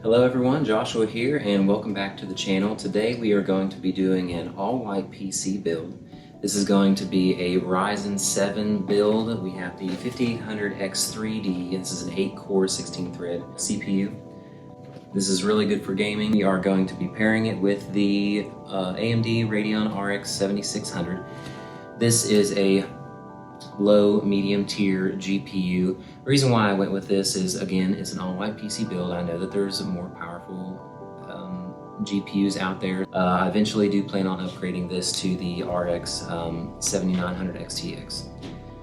Hello everyone, Joshua here and welcome back to the channel. Today we are going to be doing an all-white PC build. This is going to be a Ryzen 7 build. We have the 5800X3D. This is an 8-core 16-thread CPU. This is really good for gaming. We are going to be pairing it with the AMD Radeon RX 7600. This is a low medium tier GPU. The reason why I went with this is, again, it's an all-white PC build. I know that there's more powerful GPUs out there. I eventually do plan on upgrading this to the RX 7900 XTX.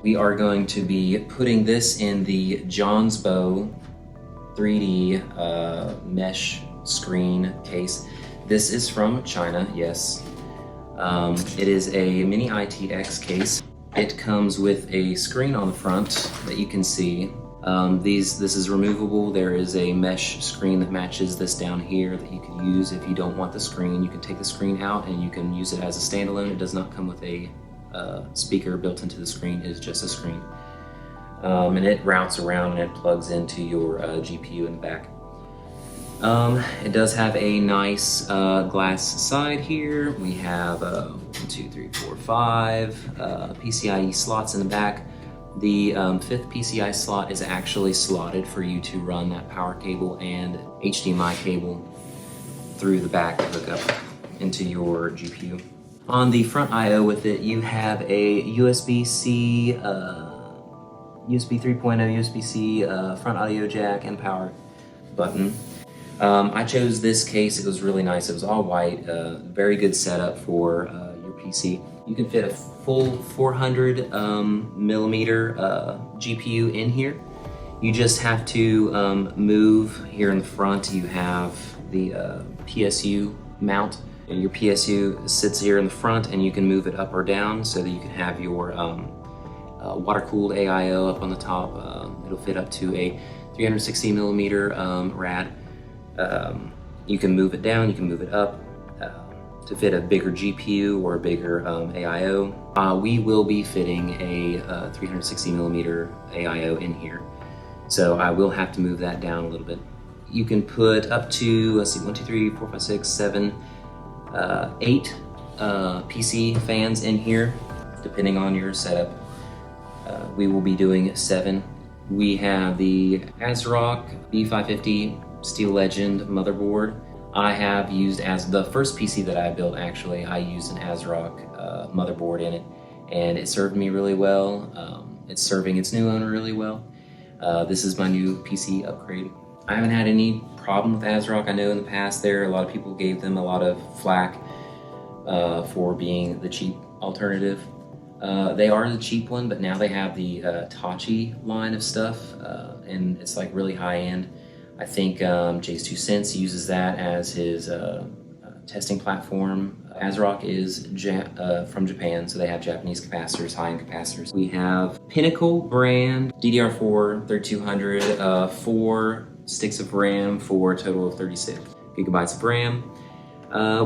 We are going to be putting this in the JONSBO 3D mesh screen case. This is from China, yes. It is a mini ITX case. It comes with a screen on the front that you can see. This is removable. There is a mesh screen that matches this down here that you can use if you don't want the screen. You can take the screen out and you can use it as a standalone. It does not come with a speaker built into the screen. It is just a screen. And it routes around and it plugs into your GPU in the back. It does have a nice glass side here. We have 1, 2, 3, 4, 5 PCIe slots in the back. The 5th PCI slot is actually slotted for you to run that power cable and HDMI cable through the back to hook up into your GPU. On the front I/O with it, you have a USB-C, USB 3.0, USB-C front audio jack and power button. I chose this case. It was really nice. It was all white, very good setup for your PC. You can fit a full 400 millimeter GPU in here. You just have to move here in the front. You have the PSU mount. And your PSU sits here in the front and you can move it up or down so that you can have your water-cooled AIO up on the top. It'll fit up to a 360 millimeter rad. You can move it down, you can move it up to fit a bigger GPU or a bigger AIO. We will be fitting a 360 millimeter AIO in here, so I will have to move that down a little bit. You can put up to, let's see, 1, 2, 3, 4, 5, 6, 7, 8 PC fans in here, depending on your setup. We will be doing 7. We have the ASRock B550 Steel Legend motherboard. I have used, as the first PC that I built, actually, I used an ASRock motherboard in it, and it served me really well. It's serving its new owner really well. This is my new PC upgrade. I haven't had any problem with ASRock. I know in the past there, a lot of people gave them a lot of flack for being the cheap alternative. They are the cheap one, but now they have the Tachi line of stuff, and it's like really high end. I think Jay's 2 Cents uses that as his testing platform. ASRock is from Japan, so they have Japanese capacitors, high-end capacitors. We have Pinnacle brand DDR4 3200, 4 sticks of RAM for a total of 36 gigabytes of RAM.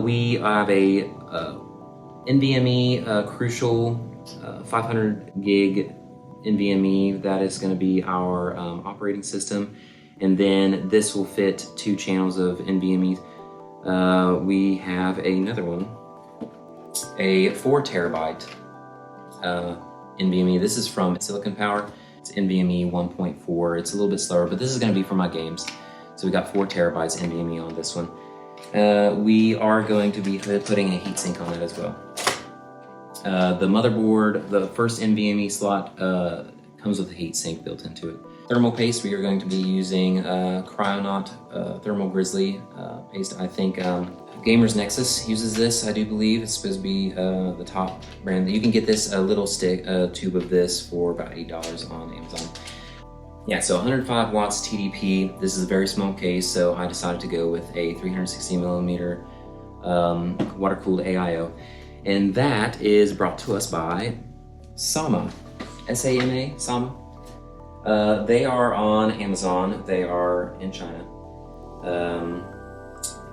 We have a NVMe Crucial 500 gig NVMe. That is going to be our operating system. And then this will fit 2 channels of NVMe. We have another one, a 4 terabyte NVMe. This is from Silicon Power. It's NVMe 1.4. It's a little bit slower, but this is going to be for my games. So we got 4 terabytes NVMe on this one. We are going to be putting a heatsink on it as well. The motherboard, the first NVMe slot comes with a heatsink built into it. Thermal paste, we are going to be using Cryonaut Thermal Grizzly paste. I think Gamers Nexus uses this, I do believe. It's supposed to be the top brand. You can get this, a little tube of this for about $8 on Amazon. Yeah, so 105 watts TDP. This is a very small case, so I decided to go with a 360 millimeter water-cooled AIO. And that is brought to us by Sama. S-A-M-A, Sama. They are on Amazon. They are in China.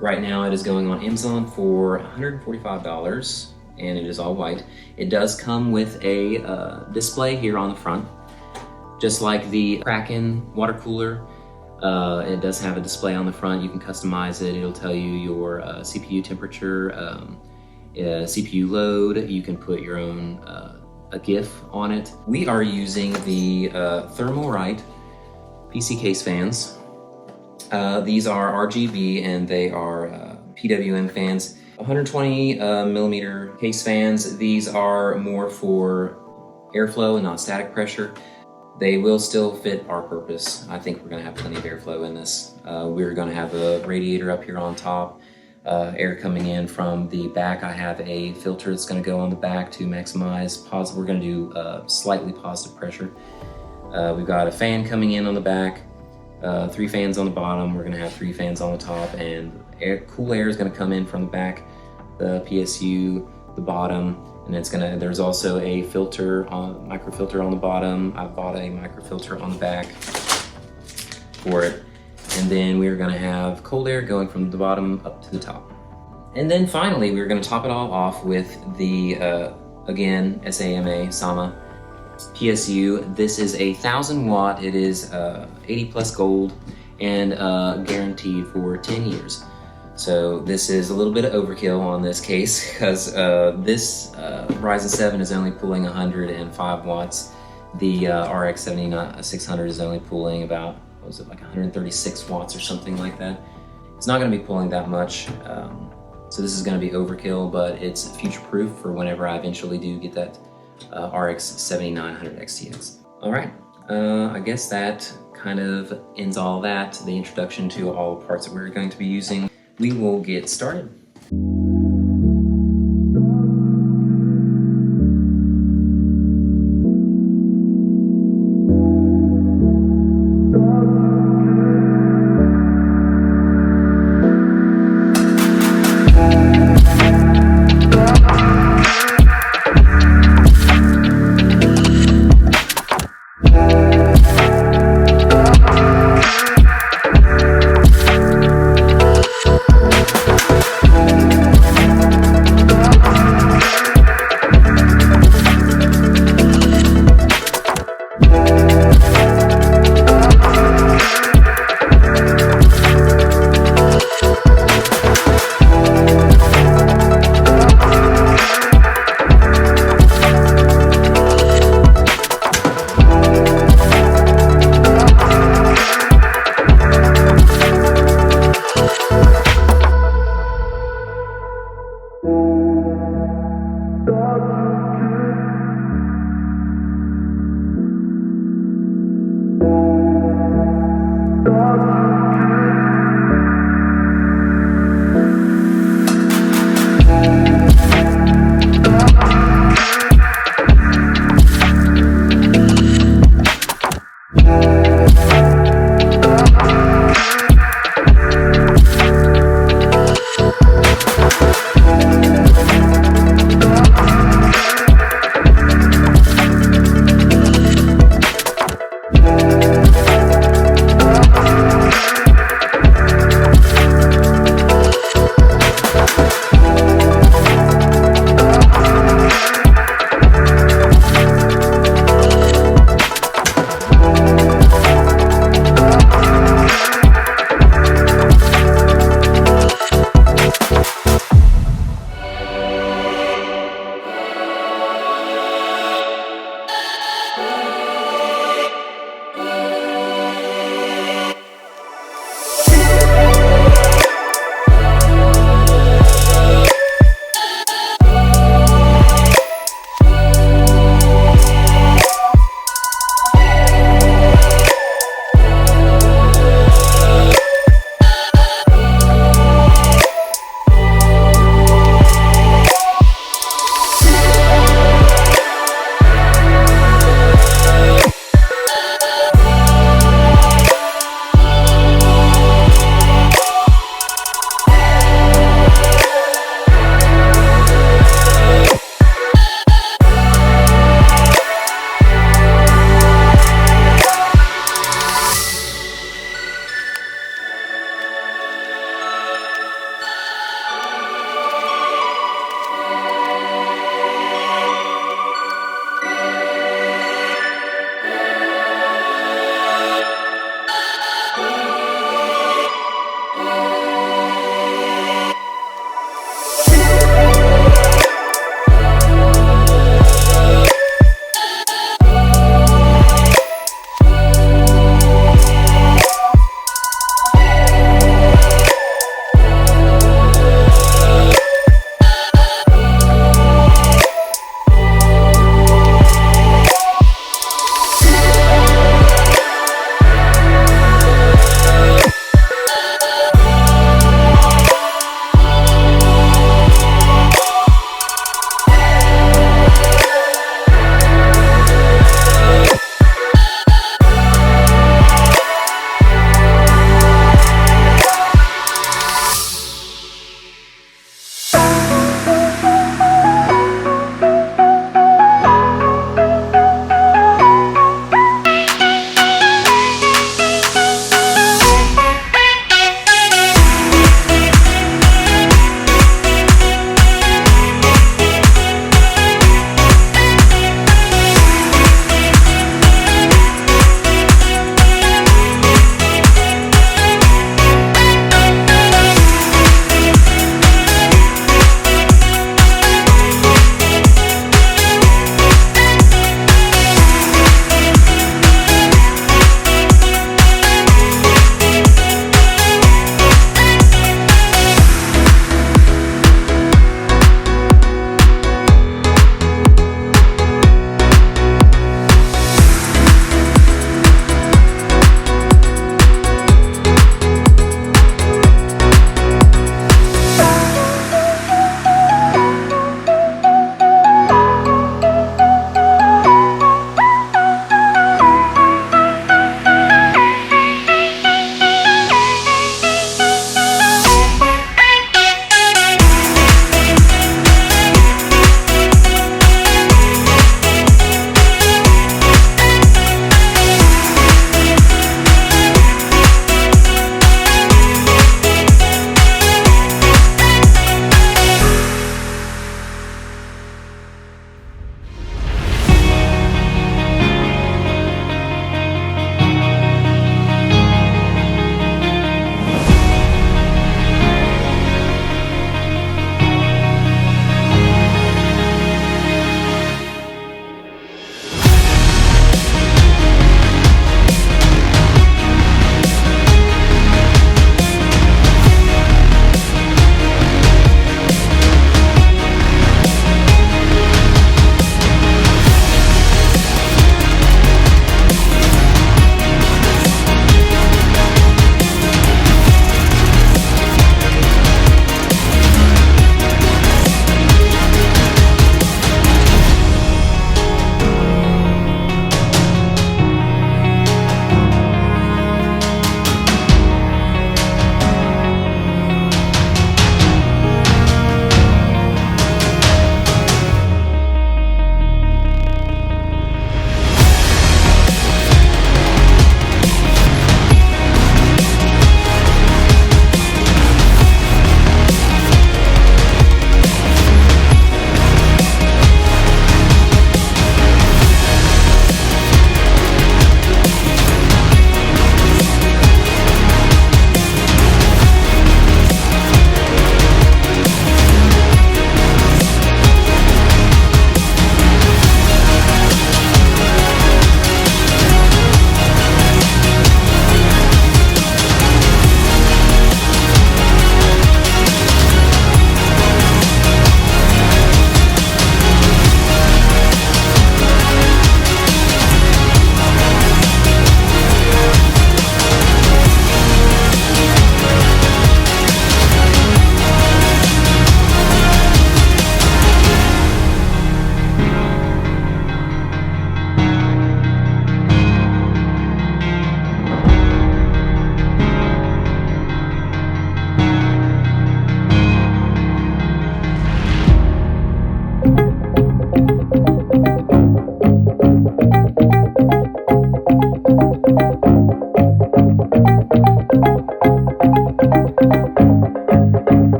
Right now it is going on Amazon for $145, and it is all white. It does come with a display here on the front, just like the Kraken water cooler. It does have a display on the front. You can customize it. It'll tell you your CPU temperature, CPU load. You can put your own a GIF on it. We are using the Thermalright PC case fans. These are RGB and they are PWM fans. 120 millimeter case fans. These are more for airflow and not static pressure. They will still fit our purpose. I think we're gonna have plenty of airflow in this. We're gonna have a radiator up here on top, air coming in from the back. I have a filter that's gonna go on the back to maximize positive. We're gonna do slightly positive pressure. We've got a fan coming in on the back, 3 fans on the bottom. We're gonna have 3 fans on the top, and cool air is gonna come in from the back, the PSU, the bottom, and there's also a filter, microfilter on the bottom. I bought a microfilter on the back for it. And then we're gonna have cold air going from the bottom up to the top. And then finally, we're gonna top it all off with the, again, SAMA PSU. This is a 1,000 watt. It is 80 plus gold and guaranteed for 10 years. So this is a little bit of overkill on this case because this Ryzen 7 is only pulling 105 watts. The RX 7600 is only pulling about, what was it, like 136 watts or something like that. It's not going to be pulling that much. So this is going to be overkill, but it's future-proof for whenever I eventually do get that RX 7900 XTX. All right, I guess that kind of ends all that, the introduction to all the parts that we're going to be using. We will get started.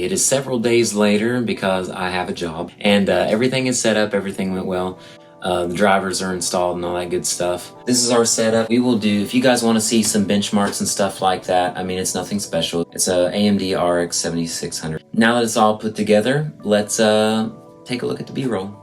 It is several days later because I have a job, and everything is set up, everything went well. The drivers are installed and all that good stuff. This is our setup. We will do, if you guys want to see some benchmarks and stuff like that, I mean, it's nothing special. It's a AMD RX 7600. Now that it's all put together, let's take a look at the B-roll.